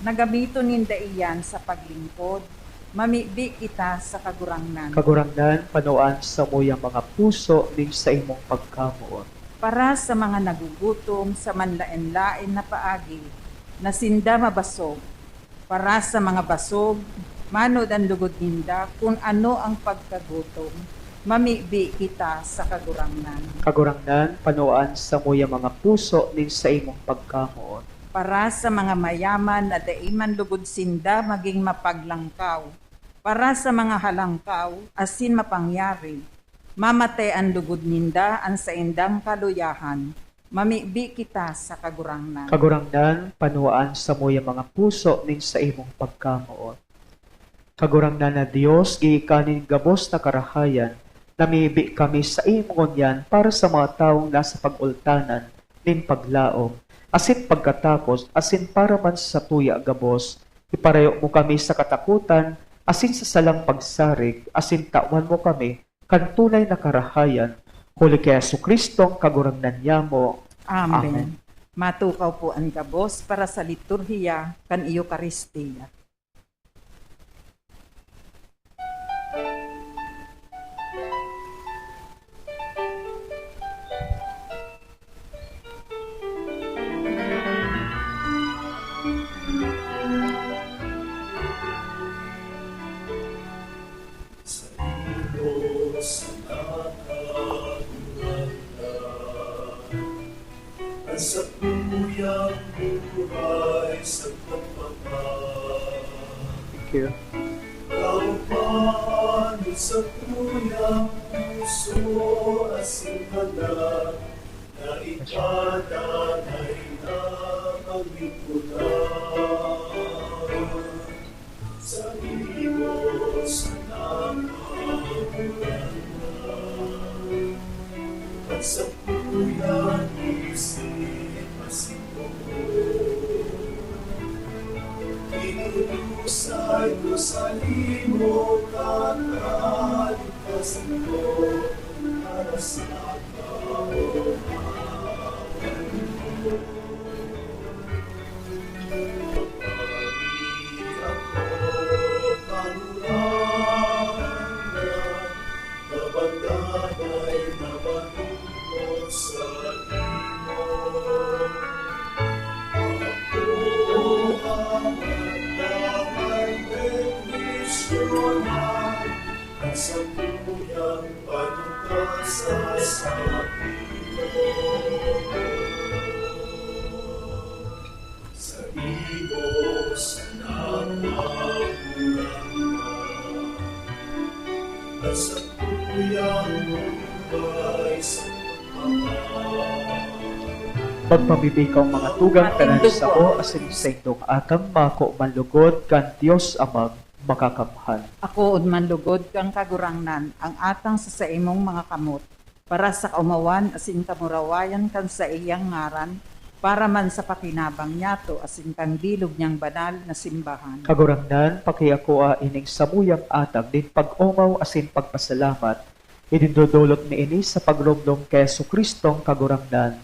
na gamito ninda iyan sa paglingkod, mamibi kita sa kagurangnan. Kagurangnan, panuaan sa muya mga puso, nin sa imong pagkamuot. para sa mga nagugutom sa manlain-lain na paagi, na sinda mabasog, para sa mga basog, manod ang lugod ninda, kung ano ang pagkagutom, mamibi kita sa kagurangnan. Kagurangnan, panuan sa muya mga puso nin sa imong pagkamoot. Para sa mga mayaman na daiman lugod sinda maging mapaglangkaw, para sa mga halangkaw, asin mapangyari, mamatay ang lugod ninda ang sa indang kaluyahan, mamibi kita sa kagurangnan. Kagurangnan, panuan sa muya mga puso nin sa imong pagkamoot. Kagurangnan na Dios, giikanin gabos na karahayan, namibi kami sa imong yan para sa mga taong nasa pag-ultanan nin paglaom, asin pagkatapos, asin para man sa tuya gabos, ipareho mo kami sa katakutan, asin sa salang pagsarig, asin tawan mo kami, kan tunay na karahayan, huli kay Jesucristo, kagurangnan niya mo. Amen. Amen. Matukaw po ang gabos para sa liturhiya kan Eucharistia. Sa tuyang buhay sa Thank you. kaupahan sa tuyang puso asingalan na ikadanay na paglingkuran sa imos na nakabulan at sa tuyang isip asino inunusay ko sa limo kakaligtasan ko para sa kaupahan mo. Pagpapagi ako panulangan na bagay na matungkol sa imo. Ako ang may bendisyonan at sa tuyang panukasa sa iyo. Sa iyo sa nakabulan at sa tuyang buhay sa Pagpamibikaw mga tugang tanan sa o asin sa indong atang mako manlugod kan Dios amang makakamhan. Ako udman lugod kang kagurangnan ang atang sa imong mga kamot para sa kaumawan asin kamurawayan kan sa iyang ngaran para man sa pakinabang niyato asin kang bilog niyang banal na simbahan. Kagurangnan, pakiakoa ining samuyang atag din pag-umaw asin pagpasalamat. Idindodolot ni ini sa pagrumdom kay Jesucristong kagurangnan.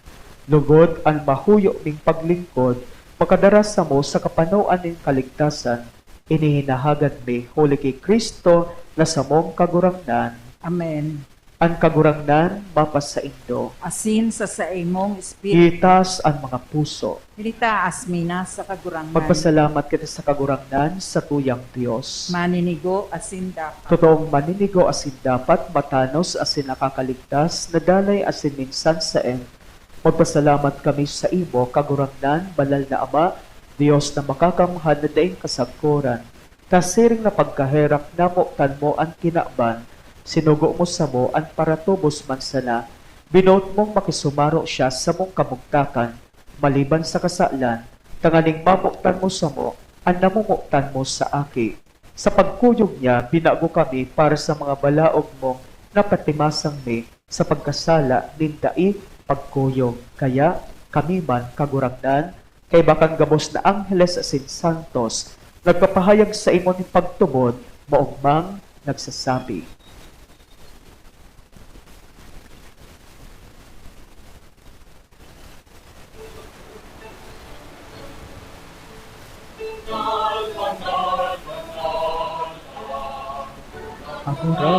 Lugod ang mahuyo ning paglingkod, makadarasa mo sa kapanoan ning kaligtasan, inihinahagad mi huli kay Kristo na samong kagurangnan. Amen. Ang kagurangnan mapas sa indo. Asin sa imong espiritu, Itas ang mga puso. ilitaas mina sa kagurangnan. Magpasalamat kita sa kagurangnan sa tuyang Dios. Maninigo asin dapat. Totoong maninigo asin dapat matanos asin nakakaligtas, nadalay asin minsan sa end. Magpasalamat kami sa imo, kagurangnan, banal na Ama, Diyos na makakamhan na daing kasagkuran. Tasiring na pagkaherak namo mo ang kinaban, sinugo mo sa mo ang paratubos man sana, binoot mong makisumaro siya sa mong kamugtakan, maliban sa kasalan, tanganing mamuktan mo sa mo, ang namumuktan mo sa aki. Sa pagkuyog niya, binago kami para sa mga balaog mong napatimasang mi sa pagkasala, nindai, pagkuyog. Kaya kami man kagurangnan, kay bakang gabos na angheles asin santos, nagpapahayag sa imo ni pagtubod, maugmang nagsasabi.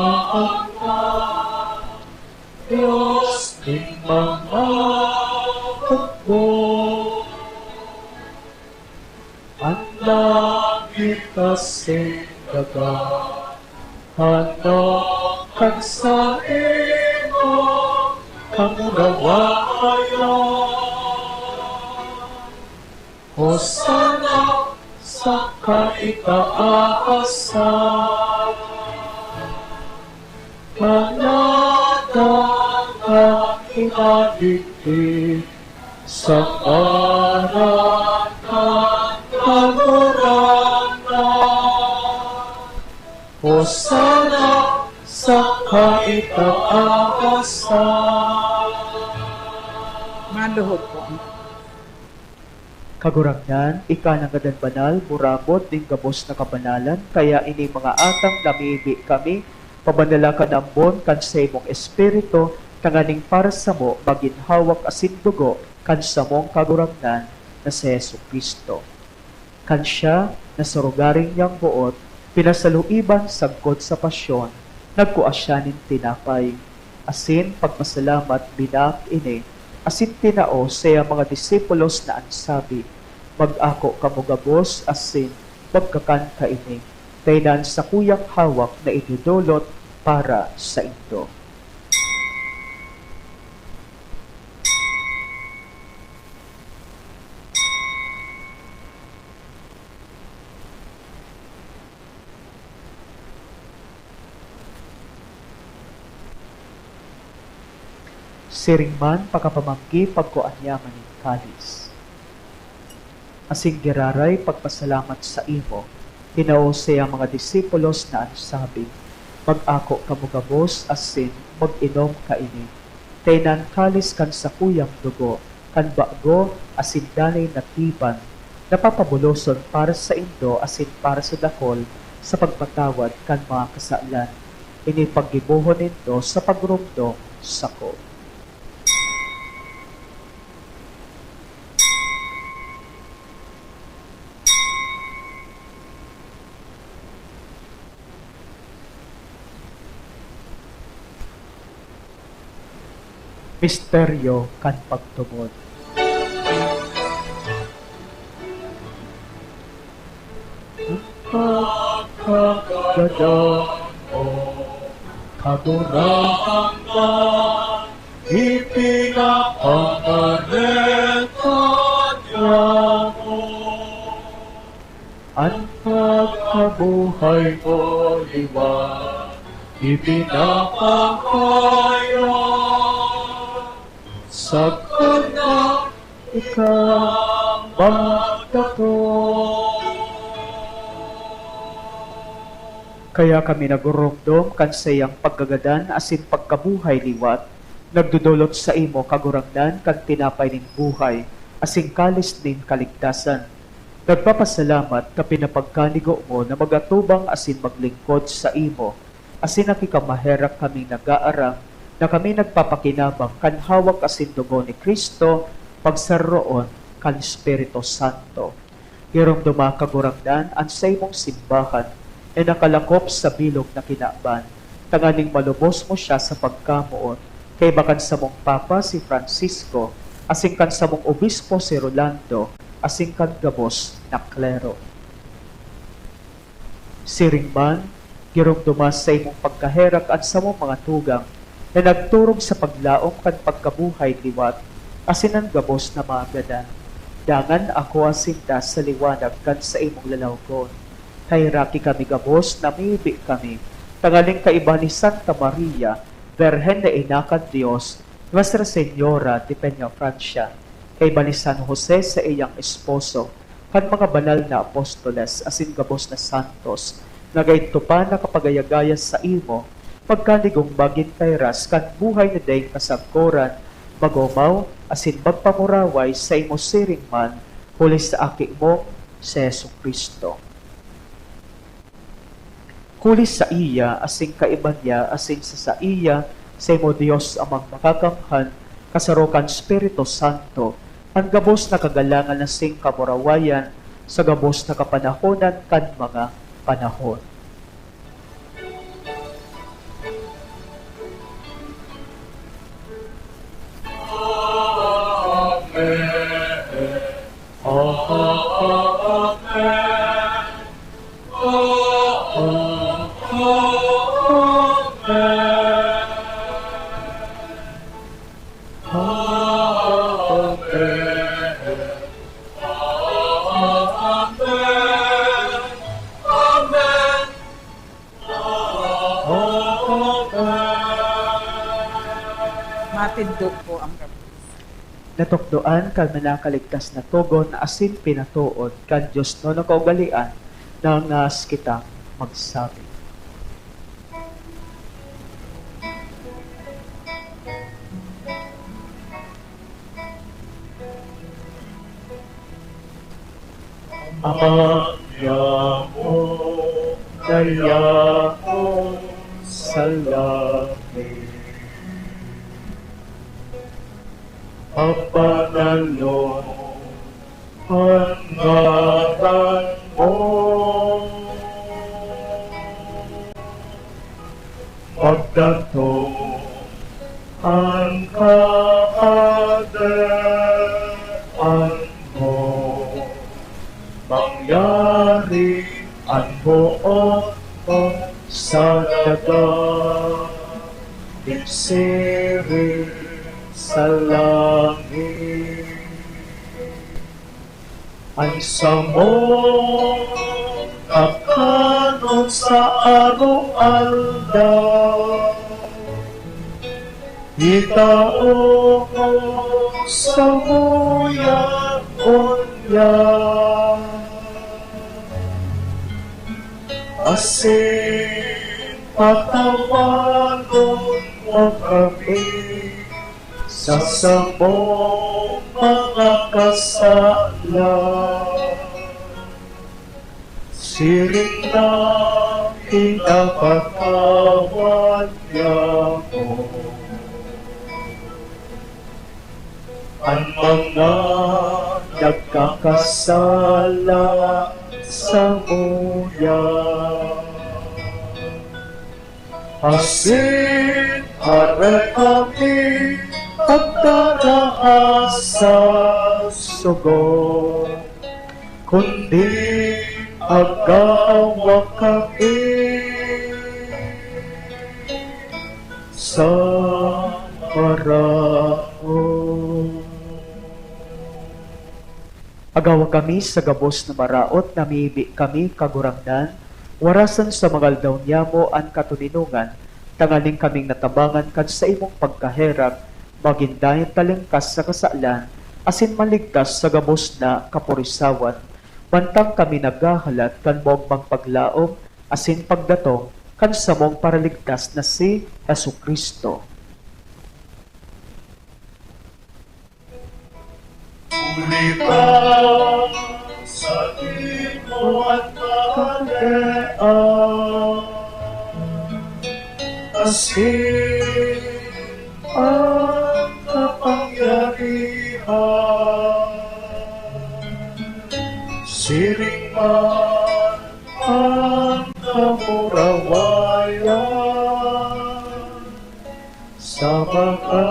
Kagurangnan, Diyos aking mga hukbo. Ang langit kasing daga, ano kang sa imo kamurawayan. Hosana sa kaitaasan, panatang ang inadigdig sa parang kagurangan. Hosana sa kaitaasan. Maluhod po. Kagurangnan, ika ng gadan banal, murabot, ding gabos na kabanalan, kaya ini mga atang namibi kami, pabanala ka ng bon, kan sa imong espiritu, kanganing para sa mo, maginhawak asin dugo, kan sa mong kagurangnan, na si Yesu Kristo. Kan siya, na sarugaring niyang buot, pinasaluiban sagkod sa pasyon, nagkuasyanin tinapay, asin pagpasalamat binak ini, asin tinao sa mga disipulos na ansabi, mag-ako kamugabos asin magkakan kaini, taynan sa kuyang hawak na idudulot para sa indo. Siringman pagkapamangki pagkuanyaman ng kalis. Asing giraray pagpasalamat sa imo, tinao siya mga disipulos na ansabi, mag-ako kamugabos asin mag-inom kaini. Taynan kalis kan sa kuyang dugo, kan bago asin danay natiban, napapabuloson para sa indo asin para sa dakol sa pagpatawad kan mga kasalan. Ini paggibuhon nito sa pagrumdo sako. Misteryo kan pagtubod. Pagkagada o kagurangan, ipinapangaretan niya mo. Ang pagkabuhay mo liwan, ipinapahayag. Sagkod na ikaw magdato. Kaya kami nagurumdom kan sayang paggagadan asin pagkabuhay liwat, nagdudulot sa imo kagurangdan kan tinapay ning buhay, asin kalis din kaligtasan. Nagpapasalamat ka pinapagkanigo mo na magatubang asin maglingkod sa imo, asin nakikamaherak kaming nag-aarang na kami nagpapakinabang kan hawak asin dugo ni Kristo, pagsaroon kan Espiritu Santo. Hirong dumakagurangdan ang sa imong simbahan ay nakalakop sa bilog na kinaban, tanganing malubos mo siya sa pagkamuot, kay bakan sa mong Papa si Francisco, asing kan sa mong Obispo si Rolando, asing kan gabos na klero. Siringman, hirong dumas sa imong pagkaherak at sa mong mga tugang, na nagturog sa paglaom kan pagkabuhay liwat, asin ang gabos na magadan. Dangan ako asinta sa liwanag kan sa imong lalawgon. Kay raki kami gabos, namibi kami. Tangaling kaiba ni Santa Maria, Berhen na Inakan Diyos, Nuestra Señora de Peña Francia, kaiba ni San Jose sa iyang esposo, kan mga banal na apostoles, asin gabos na santos, nagaito pa na kapagayagaya sa imo, pagkanigong bagin kay ras kan buhay na day kasagkoran, magumaw, asin magpamuraway sa imo siringman, huli sa aki mo, si Yesu Kristo. Huli sa iya, asing kaiban niya, asing sa iya, sa imo Diyos amang makakamhan, kasarokan Espiritu Santo, ang gabos na kagalangan na sing kamurawayan, sa gabos na kapanahonan kan mga panahon. Matindog po ang gabi. Natukdoan kan manakaligtas na tugon na asin pinatuod kan Diyos no nakaugalian na ngas kita magsabi. Ama mo, daya mo sa langit. Papanalo ang ngalan mo. Pagdato ang kaadaan mo. Mangyari ang buong mo sa dagat. Ibsirin sa langit. Ang samo kakanod sa araw-aldaw. Itao mo sa muya-muya. Asin patawanon mo kami sa samong mga kasala. Siring na pinapatawad niya mo. Ang mga nagkakasala sa muya. Asin para kami pagkaraan sa sugo, kundi agawa kami sa paraon. Agawa kami sa gabos na maraot, namibi kami kagurangnan, warasan sa mga aldaw niya mo ang katuninungan, tangaling kaming natabangan kan sa imong pagkaherap, magindahin talingkas sa kasalan, asin maligtas sa gabos na kapurisawan, bantang kami naghahalat kan mong paglaom, asin pagdatong kan sa mong paraligtas na si Jesucristo. Ulitan sa imo at kalayaan, asin ang kapangyarihan. Siring man ang kamurawayan sa mga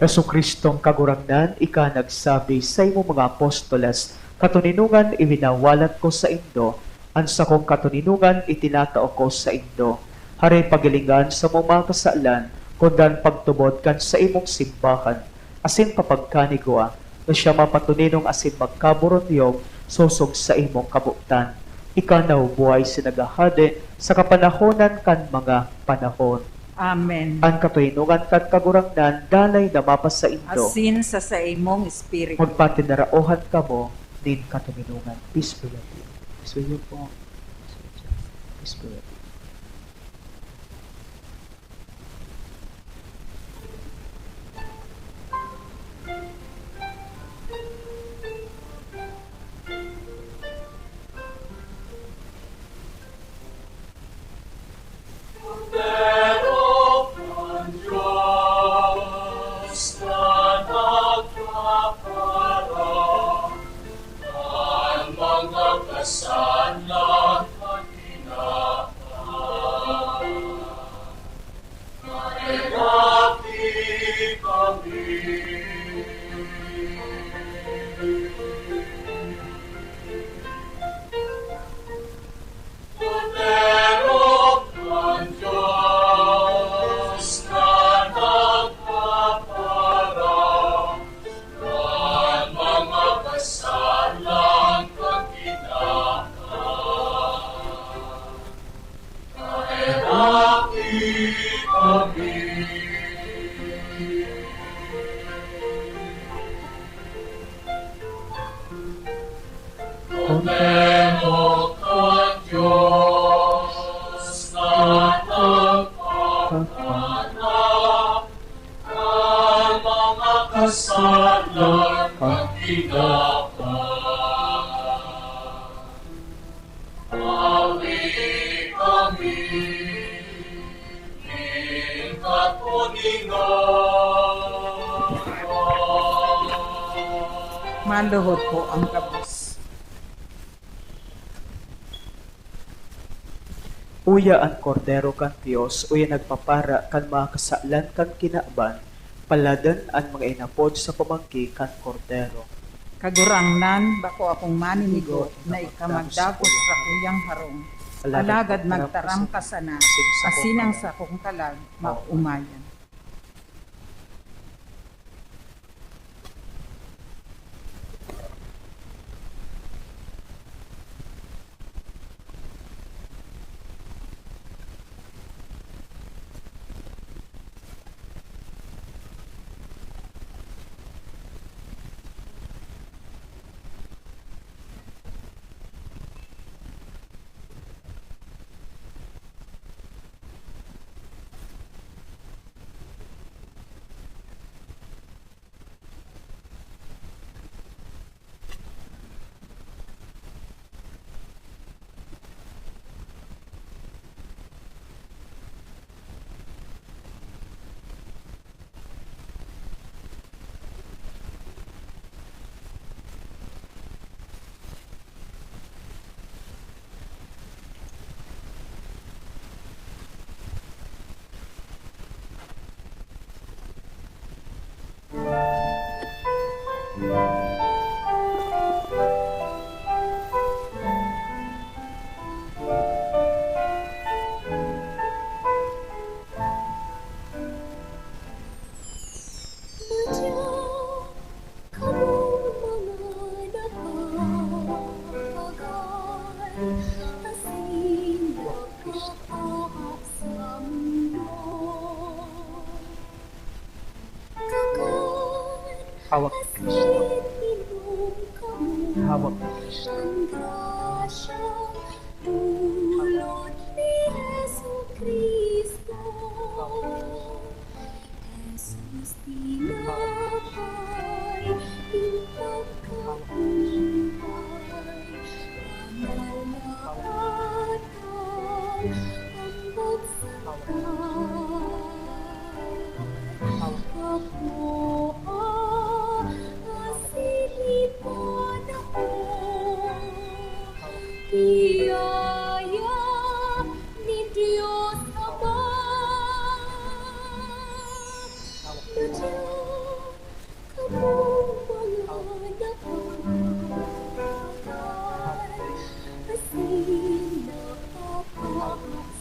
Jesucristong kagurangnan, ika nagsabi sa imo mga apostoles, katuninungan iwinawalat ko sa indo, ansa kong katuninungan itinatao ko sa indo. Haray pagilingan sa mga kasalan, kundan pagtubod kan sa imong simbahan, asin papagkanigwa, na siya mapatuninong asin magkaburonyog, susog sa imong kabuktan. Ika buhay sinagahade sa kapanahonan kan mga panahon. Amen. Ang katuhinungan kan kagurangnan, dalay na mapas sa indo. Asin sa imong espiritu. Magpatinaraohan ka mo, din katuhinungan. Peace be with you. Peace be with you po. Peace be with you. Sana at Lemok at Diyos na nagpapanak ang mga kasalan at tinapat. Awi kami, ingkat uningan. Maluhod po ang kabus. Uya ang kordero kan Dios, uya nagpapara kan mga kasalan kan kinaban, paladan ang mga inapod sa pamangki kan kordero. Kagurangnan, bako akong maninigo, na ikamagdapos sa kuyang harong. Alagad magtaram ka sana, asinang sa kong kalag, maumayan. Hawak ni Kristo. Hawak ni Kristo. Ang grasyang dulot ni Jesu Cristo. Jesus tinapay, ipagkabuhay, banal na atal, ang pagsakay. Ako asilipan ako, biyaya ni Diyos Ama. Nadya kamong mga napangagal, asin na kapahas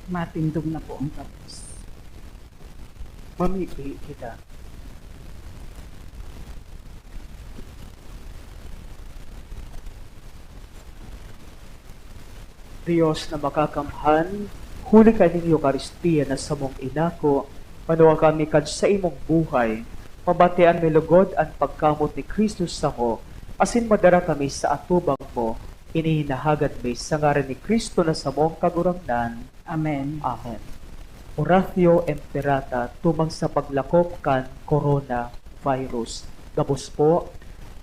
Matindog na po ang kapos. Mamipi kita. Diyos na makakamhan, huli ka ning Eucharistia na samong inako, manuwa kami kad sa imong buhay, mabatian mi lugod ang pagkamot ni Kristo sa mo, asin madara kami sa atubang mo, inihinahagad mi sa ngaran ni Kristo na samong kagurangnan. Amen. Amen. Oratio Imperata, tumang sa paglakop kan coronavirus. Gabos po,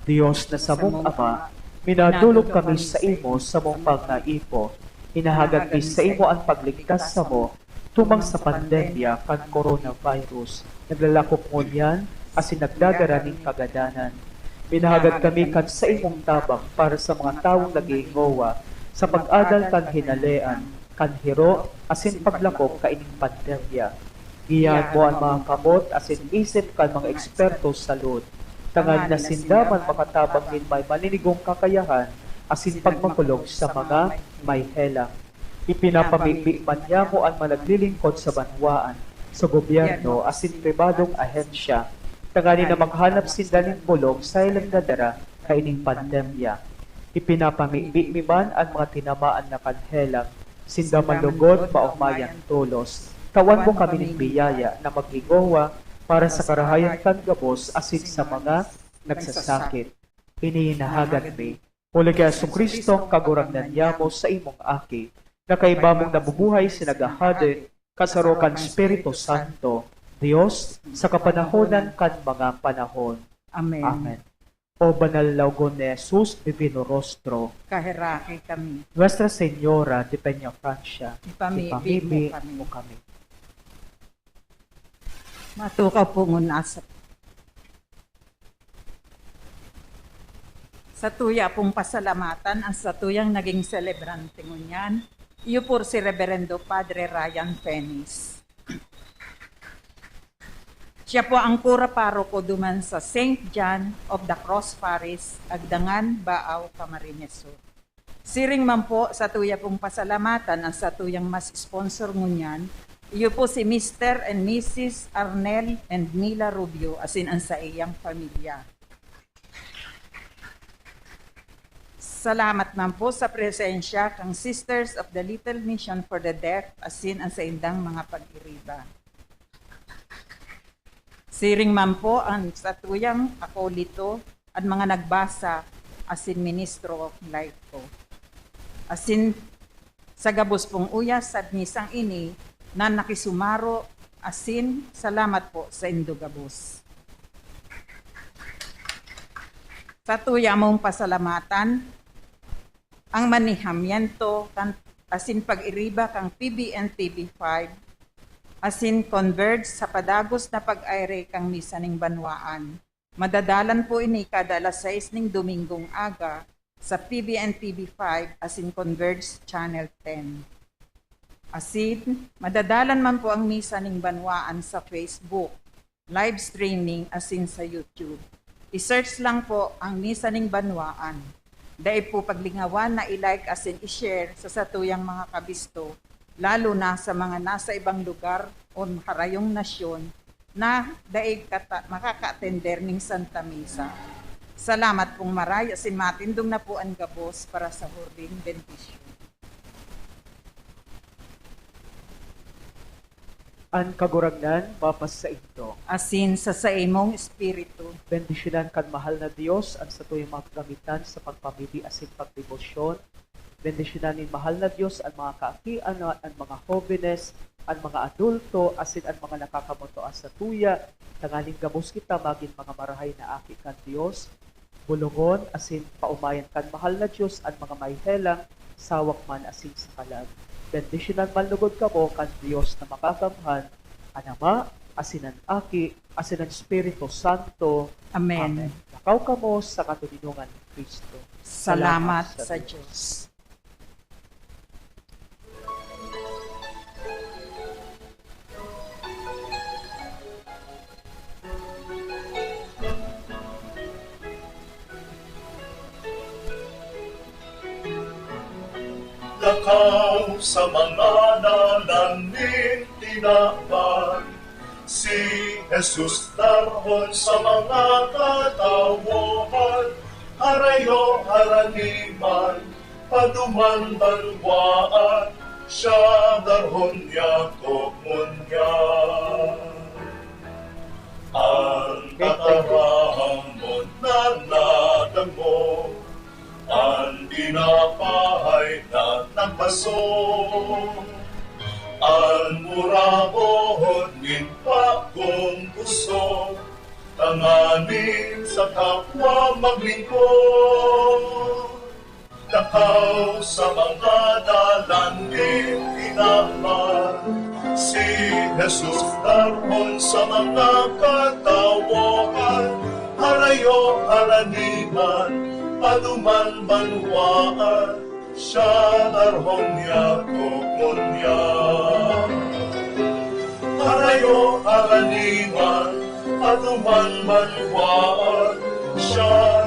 Diyos na samong Ama, minadulog kami sa imo sa mong pagnaipo. Hinahagad mi sa imo ang pagligtas sa mo, tumang sa pandemya kan coronavirus. Naglalakop mo niyan, asin nagdadara ning kagadanan. Minahagad kami kan sa imong tabang para sa mga tawong nagiingowa, sa pag-adal kan hinalean, kan hiro, asin paglakop kaining pandemya. Giyan mo ang mga kamot, asin isip kan mga eksperto sa lud. Tangad na sindaman makatabang din may maninigong kakayahan, asin pagmakulog sa mga may helang. Ipinapamigbi man niya mo ang managlilingkod sa banwaan, sa gobyerno, asin pribadong ahensya. Tangani na maghanap sindaling bulog sa ilang nadara kaining pandemya. Ipinapamigbi man ang mga tinamaan na kanhelang, sindaman lugod maumayan tulos. Tawan mo kami ng biyaya na maghigowa para sa karahayan kan gabos asin sa mga nagsasakit. Inihinahagad mi, muli kay Jesucristo kagurangnan niya mo sa imong aki, na kaiba mong nabubuhay sinagahadin, kasarokan Espiritu Santo, Dios, sa kapanahonan kan mga panahon. Amen. Amen. O banal laugon ni Jesus, Divino Rostro, Kahiraki kami. Nuestra Señora de Peña Francia, Ipamibi mo mo kami. kami. Matukaw po muna sa tuya pong pasalamatan ang satuyang naging celebrante ngunyan. Iyo po si Reverendo Padre Ryan Penis. Siya po ang kura paroko duman sa St. John of the Cross Parish, Agdangan, Baaw, Camarines Sur. Siring man po sa tuya pong pasalamatan ang satuyang mas sponsor ngunyan. Iyo po si Mr. and Mrs. Arnel and Mila Rubio asin ang sa iyang pamilya. Salamat man po sa presensya kang Sisters of the Little Mission for the Deaf asin ang sa indang mga pag-iriba. Siring man po ang satuyang akolito at mga nagbasa asin ministro of life po. Asin sa gabos pong uyas at misang ini na nakisumaro asin salamat po sa indugabos. Sa tuya mong pasalamatan, ang manihamiento asin pag-iriba kang PBN TV5 asin converge sa padagos na pag-aire kang misa ning banwaan. Madadalan po ini kada alas 6 ning Domingong aga sa PBN TV5 asin Converge Channel 10. Asin, madadalan man po ang misa ning banwaan sa Facebook, live streaming asin sa YouTube. I-search lang po ang misa ning banwaan. Dahil po paglingawan na i-like asin i-share sa satuyang mga kabisto, lalo na sa mga nasa ibang lugar o makarayong nasyon na dahil makaka-attender ng Santa Misa. Salamat pong maray asin matindong na po ang gabos para sa huling bendisyon. Ang kagurangnan, mapas sa ito. Asin sa imong espiritu. Bendisyonan kan mahal na Diyos ang sa tuyong mga kagamitan sa pagpamili asin pagdebosyon. Bendisyonan ni mahal na Diyos ang mga kaakian, ang mga jóvenes, ang mga adulto, asin ang mga nakakamotoan sa tuya. Tangaling gabos kita maging mga marahay na aki kan Diyos. Bulungon asin paumayan kan mahal na Diyos ang mga mayhelang, sawak man asin sa kalag. Bendisyonan man lugod ka mo kan Diyos na makakamhan, ang Ama, asin ang Aki, asin ang Espiritu Santo. Amen. Nakaw ka mo sa katulinungan ni Kristo. Salamat sa Diyos. takaw sa mga nananing tinapay. Si Jesus darhon sa mga katawohan, harayo haraniman, paduman balwaan, siya darhon Yakob munyan. Ang tatarahamon na nadamo, ang dinapahay na nagbaso, ang murabohon min pagong puso, tanganin sa kapwa maglingkod. Takaw sa mga dalanin tinaman, si Jesus darhon sa mga katawohan, harayo haraniman, paduman banwaan, siya darhon Yakob munyan. Harayo haraniman, paduman banwaan, siya